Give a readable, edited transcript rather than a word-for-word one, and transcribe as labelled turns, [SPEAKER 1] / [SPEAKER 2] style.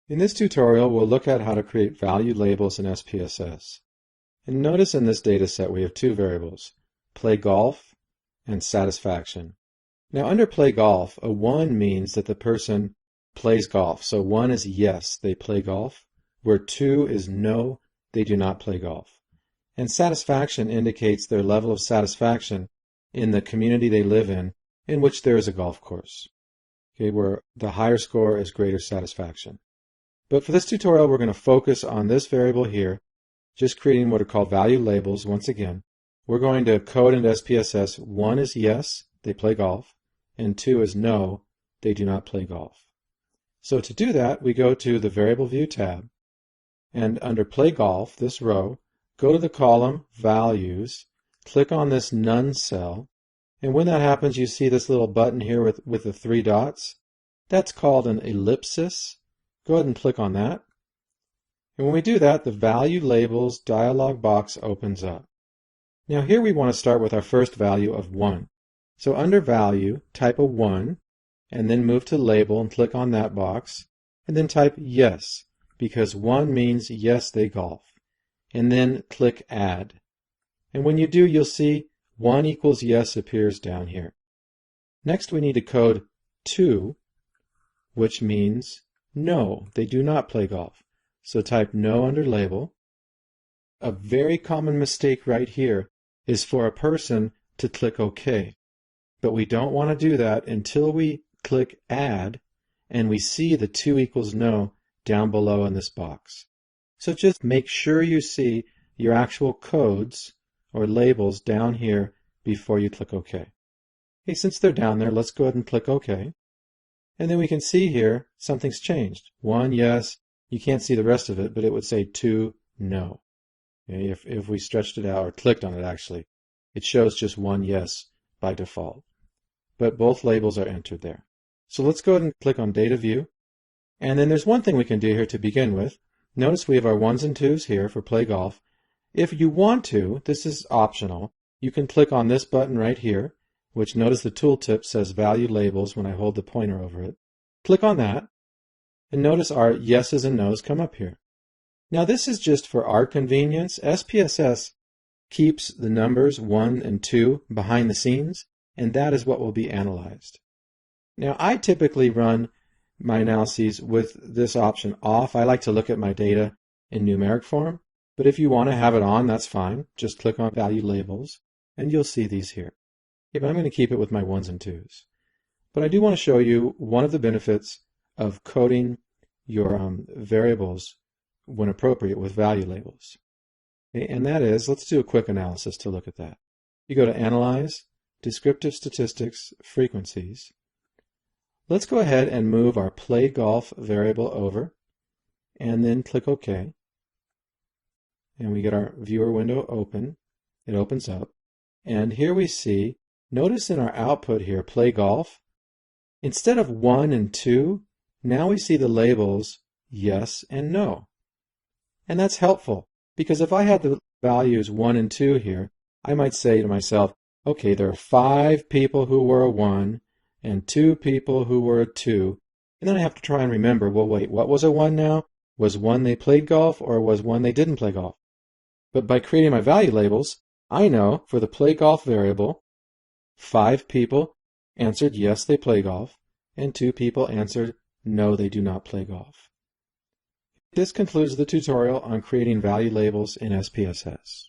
[SPEAKER 1] In this tutorial, we'll look at how to create value labels in SPSS. And notice in this data set we have two variables, play golf and satisfaction. Now under play golf, a 1 means that the person plays golf. So 1 is yes, they play golf, where 2 is no, they do not play golf. And satisfaction indicates their level of satisfaction in the community they live in which there is a golf course. Okay, where the higher score is greater satisfaction. But for this tutorial, we're going to focus on this variable here, just creating what are called value labels. Once again, we're going to code into SPSS. 1 is yes, they play golf, and 2 is no, they do not play golf. So to do that, we go to the Variable View tab, and under Play Golf, this row, go to the column Values, click on this None cell, and when that happens, you see this little button here with the 3 dots. That's called an ellipsis. Go ahead and click on that. And when we do that, the Value Labels dialog box opens up. Now here we want to start with our first value of 1. So under Value, type a 1, and then move to Label and click on that box, and then type Yes, because 1 means yes, they golf. And then click Add. And when you do, you'll see 1 equals yes appears down here. Next we need to code 2, which means no, they do not play golf. So type no under label. A very common mistake right here is for a person to click OK. But we don't want to do that until we click Add and we see the 2 equals no down below in this box. So just make sure you see your actual codes or labels down here before you click OK. Okay, since they're down there, let's go ahead and click OK. And then we can see here something's changed. 1, yes. You can't see the rest of it, but it would say 2, no. Okay, if we stretched it out or clicked on it actually, it shows just 1 yes by default. But both labels are entered there. So let's go ahead and click on Data View. And then there's one thing we can do here to begin with. Notice we have our 1s and 2s here for Play Golf. If you want to, this is optional, you can click on this button right here, which notice the tooltip says Value Labels when I hold the pointer over it. Click on that, and notice our yeses and nos come up here. Now this is just for our convenience. SPSS keeps the numbers 1 and 2 behind the scenes, and that is what will be analyzed. Now I typically run my analyses with this option off. I like to look at my data in numeric form, but if you want to have it on, that's fine. Just click on Value Labels, and you'll see these here. Okay, but I'm going to keep it with my 1s and 2s. But I do want to show you one of the benefits of coding your variables when appropriate with value labels. Okay, and that is, let's do a quick analysis to look at that. You go to Analyze, Descriptive Statistics, Frequencies. Let's go ahead and move our Play Golf variable over, and then click OK. And we get our viewer window open. It opens up. And here we see, notice in our output here, Play Golf, instead of 1 and 2, now we see the labels yes and no. And that's helpful, because if I had the values 1 and 2 here, I might say to myself, okay, there are 5 people who were a 1 and 2 people who were a 2. And then I have to try and remember, well, wait, what was a 1 now? Was 1 they played golf, or was 1 they didn't play golf? But by creating my value labels, I know for the Play Golf variable, 5 people answered yes, they play golf, and 2 people answered no, they do not play golf. This concludes the tutorial on creating value labels in SPSS.